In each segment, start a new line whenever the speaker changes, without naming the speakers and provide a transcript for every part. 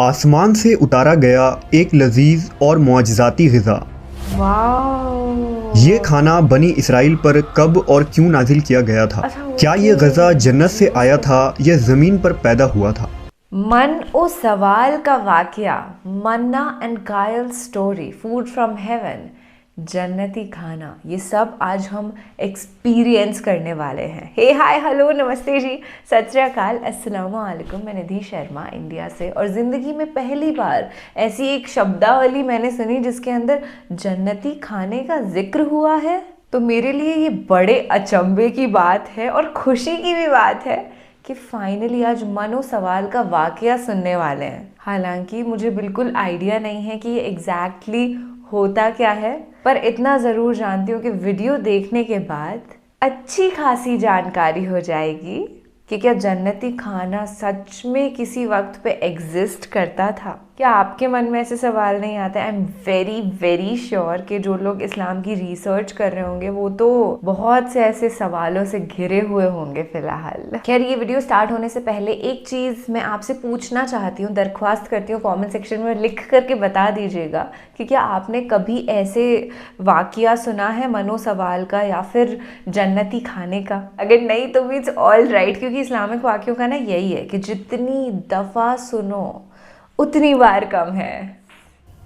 आसमान से उतारा गया एक लजीज और मुआजिज़ाती ग़िज़ा।
वाओ!
ये खाना बनी इसराइल पर कब और क्यों नाजिल किया गया था? क्या ये ग़िज़ा जन्नत से आया था या ज़मीन पर पैदा हुआ था?
मन ओ सवाल का वाकया, मन्ना एंड कायल स्टोरी, फूड फ्रॉम हेवन, जन्नती खाना, ये सब आज हम एक्सपीरियंस करने वाले हैं। हे हाय हेलो नमस्ते जी, सत श्री अकाल, अस्सलाम वालेकुम। मैं निधि शर्मा इंडिया से, और ज़िंदगी में पहली बार ऐसी एक शब्दावली मैंने सुनी जिसके अंदर जन्नती खाने का जिक्र हुआ है। तो मेरे लिए ये बड़े अचंभे की बात है और खुशी की भी बात है कि फाइनली आज मनो सवाल का वाकया सुनने वाले हैं। हालांकि मुझे बिल्कुल आइडिया नहीं है कि ये एग्जैक्टली होता क्या है, पर इतना ज़रूर जानती हूँ कि वीडियो देखने के बाद अच्छी खासी जानकारी हो जाएगी कि क्या जन्नती खाना सच में किसी वक्त पे एग्जिस्ट करता था। क्या आपके मन में ऐसे सवाल नहीं आते? I am very very sure कि जो लोग इस्लाम की रिसर्च कर रहे होंगे वो तो बहुत से ऐसे सवालों से घिरे हुए होंगे फिलहाल। खैर, ये वीडियो स्टार्ट होने से पहले एक चीज़ मैं आपसे पूछना चाहती हूँ, दरख्वास्त करती हूँ, कमेंट सेक्शन में लिख करके बता दीजिएगा कि क्या आपने कभी ऐसे वाकया सुना है मनो सवाल का या फिर जन्नती खाने का। अगर नहीं तो मीन्स ऑल राइट, क्योंकि इस्लामिक वाक्यों का ना यही है कि जितनी दफ़ा सुनो उतनी बार कम है।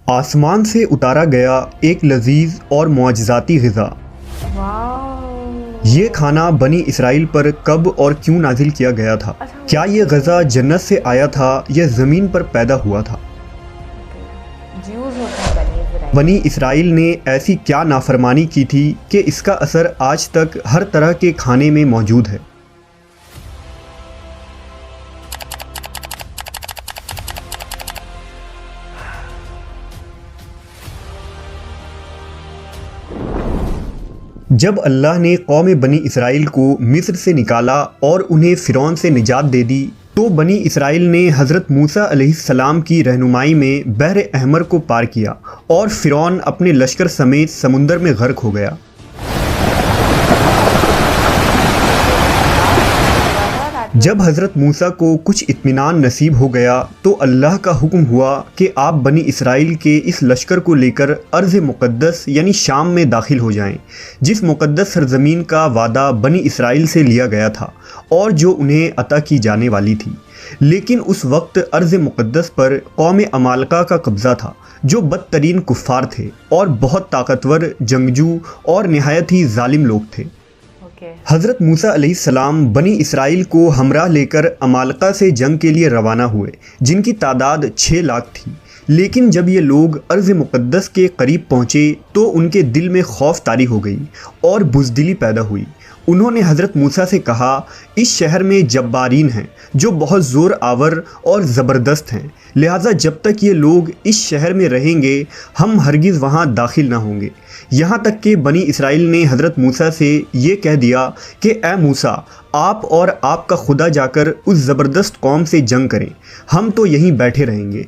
आसमान से उतारा गया एक लजीज और मुआजिज़ाती ग़िज़ा।
वाह!
ये खाना बनी इसराइल पर कब और क्यों नाजिल किया गया था? क्या ये ग़िज़ा जन्नत से आया था या ज़मीन पर पैदा हुआ था? बनी इसराइल ने ऐसी क्या नाफरमानी की थी कि इसका असर आज तक हर तरह के खाने में मौजूद है। जब अल्लाह ने कौम बनी इसराइल को मिस्र से निकाला और उन्हें फ़िरौन से निजात दे दी, तो बनी इसराइल ने हज़रत मूसा अलैहिस्सलाम की रहनुमाई में बहर अहमर को पार किया और फ़िरौन अपने लश्कर समेत समुंदर में गर्क हो गया। जब हज़रत मूसा को कुछ इत्मीनान नसीब हो गया तो अल्लाह का हुक्म हुआ कि आप बनी इसराइल के इस लश्कर को लेकर अर्ज़ मुक़द्दस यानी शाम में दाखिल हो जाएं, जिस मुक़द्दस सरज़मीन का वादा बनी इसराइल से लिया गया था और जो उन्हें अता की जाने वाली थी। लेकिन उस वक्त अर्ज़ मुक़द्दस पर कौम अमालका का कब्ज़ा था, जो बदतरीन कुफ़ार थे और बहुत ताकतवर, जंगजू और नहायत ही ज़ालिम लोग थे। हज़रत मूसा अलैहिस्सलाम बनी इसराइल को हमराह लेकर अमालका से जंग के लिए रवाना हुए, जिनकी तादाद 6 लाख थी। लेकिन जब ये लोग अर्ज़ मुक़द्दस के करीब पहुँचे तो उनके दिल में खौफ तारी हो गई और बुज़दिली पैदा हुई। उन्होंने हज़रत मूसा से कहा, इस शहर में जब्बारीन हैं जो बहुत ज़ोर आवर और ज़बरदस्त हैं, लिहाजा जब तक ये लोग इस शहर में रहेंगे हम हरगिज़ वहाँ दाखिल ना होंगे। यहाँ तक कि बनी इसराइल ने हज़रत मूसा से ये कह दिया कि ए मूसा, आप और आपका खुदा जाकर उस ज़बरदस्त कौम से जंग करें, हम तो यहीं बैठे रहेंगे।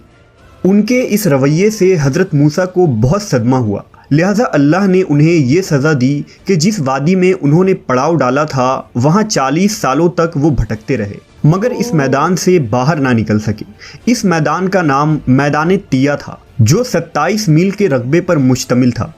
उनके इस रवैये से हज़रत मूसा को बहुत सदमा हुआ, लिहाजा अल्लाह ने उन्हें ये सज़ा दी कि जिस वादी में उन्होंने पड़ाव डाला था वहाँ 40 सालों तक वो भटकते रहे, मगर इस मैदान से बाहर ना निकल सके। इस मैदान का नाम मैदान तिया था, जो 27 मील के रकबे पर मुश्तमिल था।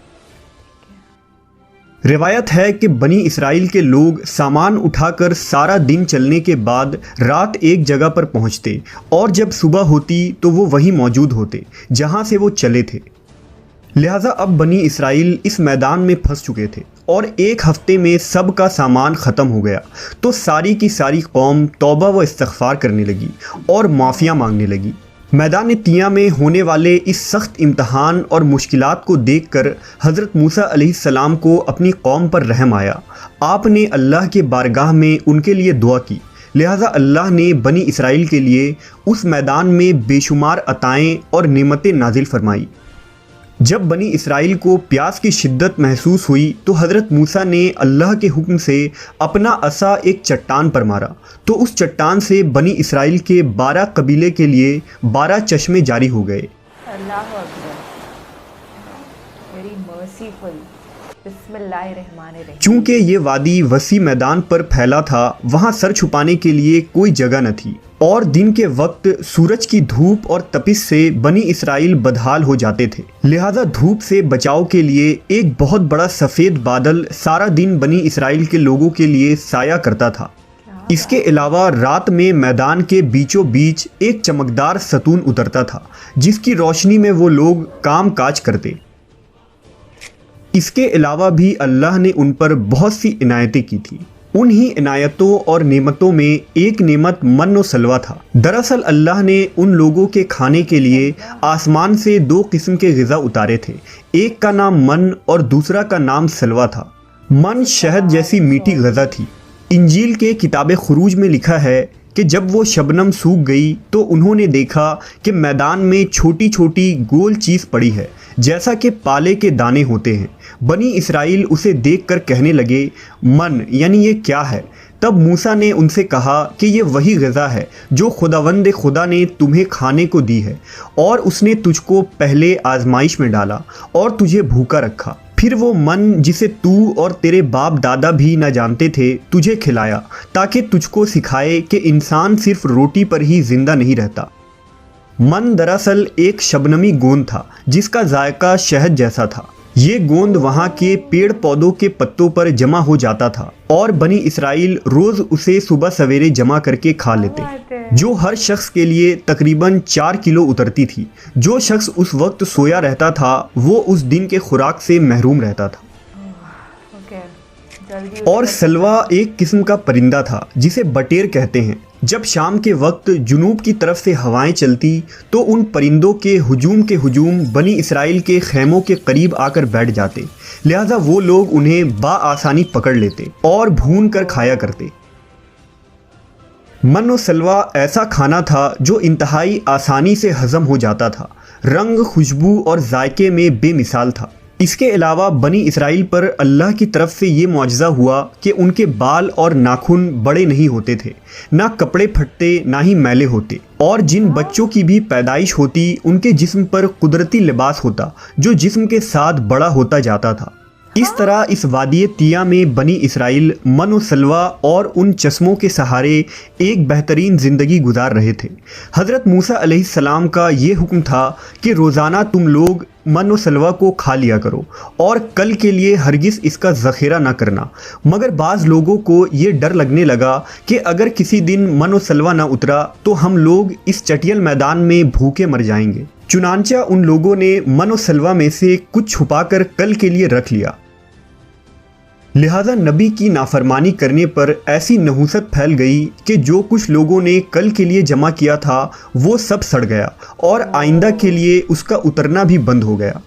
रिवायत है कि बनी इसराइल के लोग सामान उठाकर सारा दिन चलने के बाद रात एक जगह पर पहुंचते और जब सुबह होती तो वो वहीं मौजूद होते जहां से वो चले थे। लिहाजा अब बनी इसराइल इस मैदान में फंस चुके थे और एक हफ्ते में सब का सामान ख़त्म हो गया तो सारी की सारी कौम तौबा व इस्तग़फ़ार करने लगी और माफ़िया मांगने लगी। मैदान तिया में होने वाले इस सख्त इम्तहान और मुश्किलात को देखकर हज़रत मूसा अलैहिस्सलाम को अपनी कौम पर रहम आया। आपने अल्लाह के बारगाह में उनके लिए दुआ की, लिहाजा अल्लाह ने बनी इसराइल के लिए उस मैदान में बेशुमार अताएँ और नेमतें नाजिल फरमाई। जब बनी इसराइल को प्यास की शिद्दत महसूस हुई तो हज़रत मूसा ने अल्लाह के हुक्म से अपना असा एक चट्टान पर मारा, तो उस चट्टान से बनी इसराइल के 12 कबीले के लिए 12 चश्मे जारी हो गए।
अल्लाह अकबर, वेरी मर्सीफुल। बिस्मिल्लाहिर्रहमानिर्रहीम।
चूंकि ये वादी वसी मैदान पर फैला था, वहाँ सर छुपाने के लिए कोई जगह न थी और दिन के वक्त सूरज की धूप और तपिश से बनी इसराइल बदहाल हो जाते थे। लिहाजा धूप से बचाव के लिए एक बहुत बड़ा सफ़ेद बादल सारा दिन बनी इसराइल के लोगों के लिए साया करता था। इसके अलावा रात में मैदान के बीचों बीच एक चमकदार सतून उतरता था जिसकी रोशनी में वो लोग काम काज करते। इसके अलावा भी अल्लाह ने उन पर बहुत सी इनायतें की थी। उन्हीं इनायतों और नेमतों में एक नेमत मन और सलवा था। दरअसल अल्लाह ने उन लोगों के खाने के लिए आसमान से 2 किस्म के ग़िज़ा उतारे थे। एक का नाम मन और दूसरा का नाम सलवा था। मन शहद जैसी मीठी ग़िज़ा थी। इंजील के किताब खुरूज में लिखा है कि जब वो शबनम सूख गई तो उन्होंने देखा कि मैदान में छोटी छोटी गोल चीज़ पड़ी है जैसा कि पाले के दाने होते हैं। बनी इसराइल उसे देखकर कहने लगे, मन यानी ये क्या है? तब मूसा ने उनसे कहा कि ये वही ग़िज़ा है जो खुदावंद खुदा ने तुम्हें खाने को दी है और उसने तुझको पहले आजमाइश में डाला और तुझे भूखा रखा। फिर वो मन जिसे तू और तेरे बाप दादा भी न जानते थे तुझे खिलाया ताकि तुझको सिखाए कि इंसान सिर्फ रोटी पर ही जिंदा नहीं रहता। मन दरअसल एक शबनमी गोंद था जिसका जायका शहद जैसा था। ये गोंद वहाँ के पेड़ पौधों के पत्तों पर जमा हो जाता था और बनी इसराइल रोज़ उसे सुबह सवेरे जमा करके खा लेते, जो हर शख्स के लिए तकरीबन 4 किलो उतरती थी। जो शख्स उस वक्त सोया रहता था वो उस दिन के खुराक से महरूम रहता था। और सलवा एक किस्म का परिंदा था जिसे बटेर कहते हैं। जब शाम के वक्त जुनूब की तरफ से हवाएं चलती तो उन परिंदों के हुजूम बनी इसराइल के खैमों के करीब आकर बैठ जाते। लिहाजा वो लोग उन्हें बाआसानी पकड़ लेते और भून कर खाया करते। मन और सलवा ऐसा खाना था जो इंतहाई आसानी से हज़म हो जाता था। रंग, खुशबू और जायके में बेमिसाल था। इसके अलावा बनी इसराइल पर अल्लाह की तरफ से ये मुआजिज़ा हुआ कि उनके बाल और नाखून बड़े नहीं होते थे, ना कपड़े फटते ना ही मैले होते, और जिन बच्चों की भी पैदाइश होती उनके जिस्म पर कुदरती लिबास होता जो जिस्म के साथ बड़ा होता जाता था। इस तरह इस वादी तिया में बनी इसराइल मन और सलवा और उन चश्मों के सहारे एक बेहतरीन ज़िंदगी गुजार रहे थे। हज़रत मूसा अलैहिस्सलाम का ये हुक्म था कि रोज़ाना तुम लोग मन और सलवा को खा लिया करो और कल के लिए हरगिज़ इसका ज़ख़ीरा ना करना। मगर बाज़ लोगों को ये डर लगने लगा कि अगर किसी दिन मन और सलवा ना उतरा तो हम लोग इस चटियल मैदान में भूखे मर जाएंगे। चुनांचा उन लोगों ने मन और सलवा में से कुछ छुपाकर कल के लिए रख लिया। लिहाजा नबी की नाफरमानी करने पर ऐसी नहुसत फैल गई कि जो कुछ लोगों ने कल के लिए जमा किया था वो सब सड़ गया और आइंदा के लिए उसका उतरना भी बंद हो गया।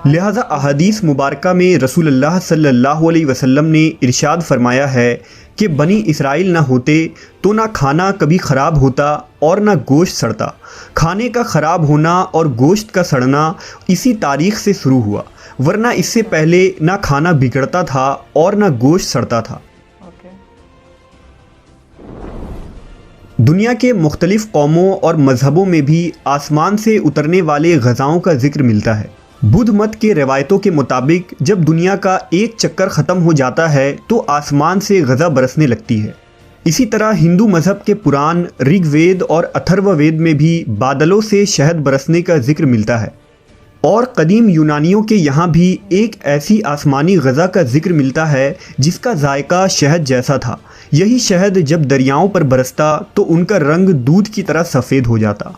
लिहाजा अहादीस मुबारका में रसूलुल्लाह सल्लल्लाहु अलैहि वसल्लम ने इरशाद फरमाया है कि बनी इसराइल ना होते तो ना खाना कभी ख़राब होता और ना गोश्त सड़ता। खाने का ख़राब होना और गोश्त का सड़ना इसी तारीख़ से शुरू हुआ, वरना इससे पहले ना खाना बिगड़ता था और ना गोश्त सड़ता था। दुनिया के मुख्तलिफ़ कौमों और मज़हबों में भी आसमान से उतरने वाले ग़ज़ाओं का जिक्र मिलता है। बुद्ध मत के रवायतों के मुताबिक जब दुनिया का एक चक्कर ख़त्म हो जाता है तो आसमान से ग़ज़ा बरसने लगती है। इसी तरह हिंदू मज़हब के पुराण ऋग्वेद और अथर्ववेद में भी बादलों से शहद बरसने का जिक्र मिलता है। और कदीम यूनानियों के यहाँ भी एक ऐसी आसमानी ग़ज़ा का जिक्र मिलता है जिसका जायका शहद जैसा था। यही शहद जब दरियाओं पर बरसता तो उनका रंग दूध की तरह सफ़ेद हो जाता।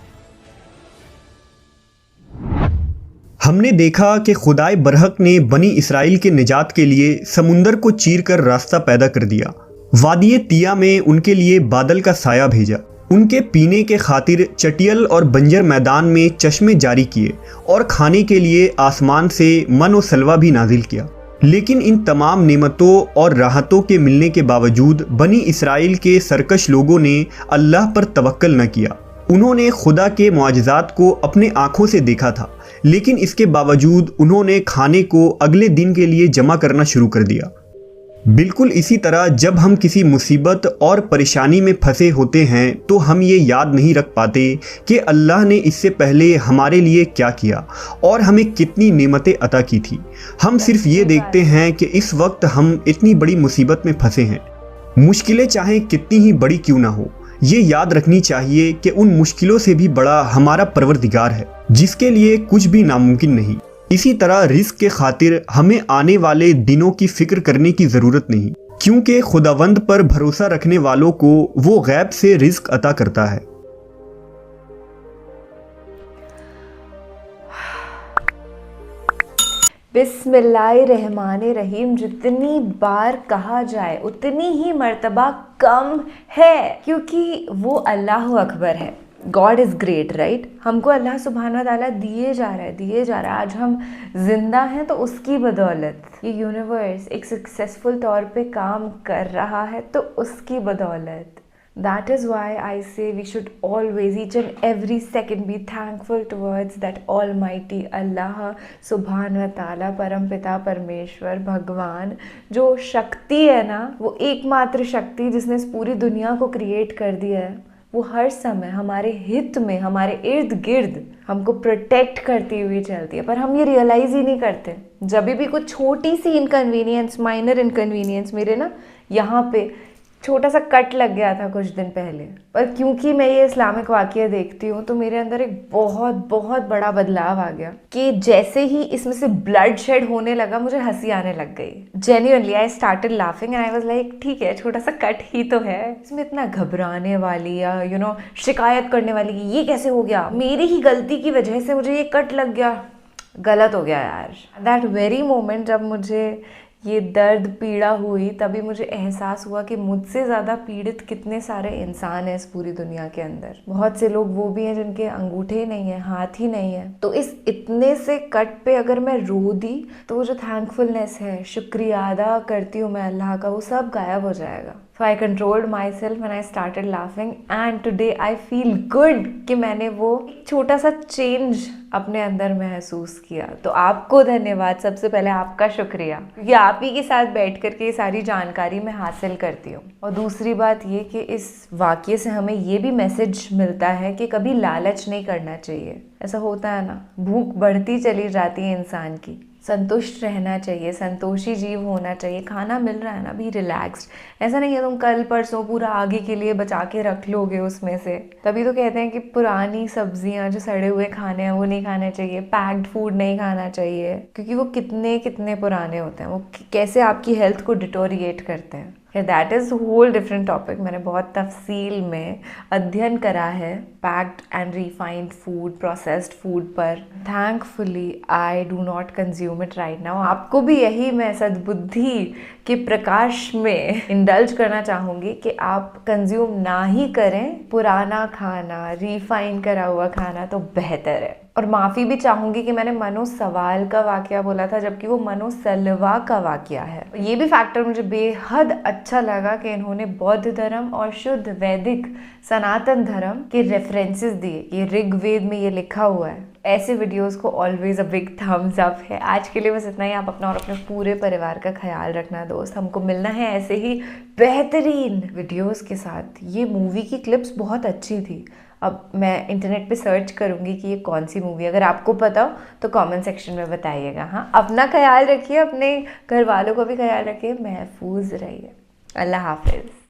हमने देखा कि खुदाए बरहक ने बनी इसराइल के निजात के लिए समुंदर को चीर कर रास्ता पैदा कर दिया। वादी तिया में उनके लिए बादल का साया भेजा। उनके पीने के खातिर चटियल और बंजर मैदान में चश्मे जारी किए और खाने के लिए आसमान से मन और सलवा भी नाजिल किया। लेकिन इन तमाम नेमतों और राहतों के मिलने के बावजूद बनी इसराइल के सरकश लोगों ने अल्लाह पर तवक्कल न किया। उन्होंने खुदा के मुआजिज़ात को अपने आँखों से देखा था, लेकिन इसके बावजूद उन्होंने खाने को अगले दिन के लिए जमा करना शुरू कर दिया। बिल्कुल इसी तरह जब हम किसी मुसीबत और परेशानी में फंसे होते हैं तो हम ये याद नहीं रख पाते कि अल्लाह ने इससे पहले हमारे लिए क्या किया और हमें कितनी नेमतें अता की थी। हम सिर्फ ये देखते हैं कि इस वक्त हम इतनी बड़ी मुसीबत में फंसे हैं। मुश्किलें चाहे कितनी ही बड़ी क्यों ना हो, ये याद रखनी चाहिए कि उन मुश्किलों से भी बड़ा हमारा परवरदिगार है जिसके लिए कुछ भी नामुमकिन नहीं। इसी तरह रिस्क के खातिर हमें आने वाले दिनों की फिक्र करने की ज़रूरत नहीं, क्योंकि खुदावंद पर भरोसा रखने वालों को वो गैब से रिस्क अता करता है।
बिस्मिल्लाहिर्रहमानिर्रहीम जितनी बार कहा जाए उतनी ही मर्तबा कम है, क्योंकि वो अल्लाह अकबर है। God is great, right. हमको अल्लाह सुब्हाना ताला दिए जा रहा है। आज हम जिंदा हैं तो उसकी बदौलत, ये यूनिवर्स एक सक्सेसफुल तौर पे काम कर रहा है तो उसकी बदौलत। That is why I say we should always, each and every second, be thankful towards that Almighty Allah Subhanahu wa Taala, परम पिता परमेश्वर भगवान, जो शक्ति है ना, वो एकमात्र शक्ति जिसने इस पूरी दुनिया को क्रिएट कर दिया है, वो हर समय हमारे हित में, हमारे इर्द गिर्द हमको प्रोटेक्ट करती हुई चलती है, पर हम ये रियलाइज़ ही नहीं करते। जब भी कुछ छोटी सी इनकन्वीनियंस, माइनर इनकन्वीनियंस, मेरे ना यहाँ पे छोटा सा कट लग गया था कुछ दिन पहले, पर क्योंकि मैं ये इस्लामिक वाक़या देखती हूँ तो मेरे अंदर एक बहुत बहुत बड़ा बदलाव आ गया कि जैसे ही इसमें से ब्लड शेड होने लगा मुझे हंसी आने लग गई। Genuinely I started laughing and I was like ठीक है, छोटा सा कट ही तो है, इसमें इतना घबराने वाली या शिकायत करने वाली कि ये कैसे हो गया, मेरी ही गलती की वजह से मुझे ये कट लग गया, गलत हो गया यार। दैट वेरी मोमेंट जब मुझे ये दर्द पीड़ा हुई, तभी मुझे एहसास हुआ कि मुझसे ज़्यादा पीड़ित कितने सारे इंसान हैं इस पूरी दुनिया के अंदर। बहुत से लोग वो भी हैं जिनके अंगूठे ही नहीं है, हाथ ही नहीं है। तो इस इतने से कट पे अगर मैं रो दी तो वो जो थैंकफुलनेस है, शुक्रिया अदा करती हूँ मैं अल्लाह का, वो सब गायब हो जाएगा। So I controlled myself when I started laughing and today I feel good कि मैंने वो छोटा सा चेंज अपने अंदर महसूस किया। तो आपको धन्यवाद, सबसे पहले आपका शुक्रिया, क्योंकि आप ही के साथ बैठ कर के ये सारी जानकारी मैं हासिल करती हूँ। और दूसरी बात ये कि इस वाक़ये से हमें ये भी मैसेज मिलता है कि कभी लालच नहीं करना चाहिए। ऐसा होता है ना, भूख बढ़ती चली जाती है इंसान की, संतुष्ट रहना चाहिए, संतोषी जीव होना चाहिए। खाना मिल रहा है ना, भी रिलैक्स्ड। ऐसा नहीं है तुम कल परसों पूरा आगे के लिए बचा के रख लोगे उसमें से। तभी तो कहते हैं कि पुरानी सब्जियां, जो सड़े हुए खाने हैं वो नहीं खाने चाहिए, पैक्ड फूड नहीं खाना चाहिए, क्योंकि वो कितने कितने पुराने होते हैं, वो कैसे आपकी हेल्थ को डिटोरिएट करते हैं। That is whole different topic. मैंने बहुत तफसील में अध्ययन करा है packed and refined food, processed food पर। Thankfully I do not consume it right now. आपको भी यही मैं सद्बुद्धि के प्रकाश में इंडल्ज करना चाहूँगी कि आप कंज्यूम ना ही करें पुराना खाना, रिफाइन करा हुआ खाना तो बेहतर है। और माफ़ी भी चाहूँगी कि मैंने मनो सवाल का वाक़या बोला था, जबकि वो मनो सलवा का वाक़या है। ये भी फैक्टर मुझे बेहद अच्छा लगा कि इन्होंने बौद्ध धर्म और शुद्ध वैदिक सनातन धर्म के रेफरेंसेस दिए। ये ऋग्वेद में ये लिखा हुआ है। ऐसे वीडियोस को always a big thumbs up है। आज के लिए बस इतना ही। आप अपना और अपने पूरे परिवार का ख्याल रखना दोस्त। हमको मिलना है ऐसे ही बेहतरीन वीडियोस के साथ। ये मूवी की क्लिप्स बहुत अच्छी थी। अब मैं इंटरनेट पे सर्च करूँगी कि ये कौन सी मूवी, अगर आपको पता हो तो कमेंट सेक्शन में बताइएगा। हाँ, अपना ख्याल रखिए, अपने घर वालों का भी ख्याल रखिए, महफूज रहिए। अल्लाह हाफिज़।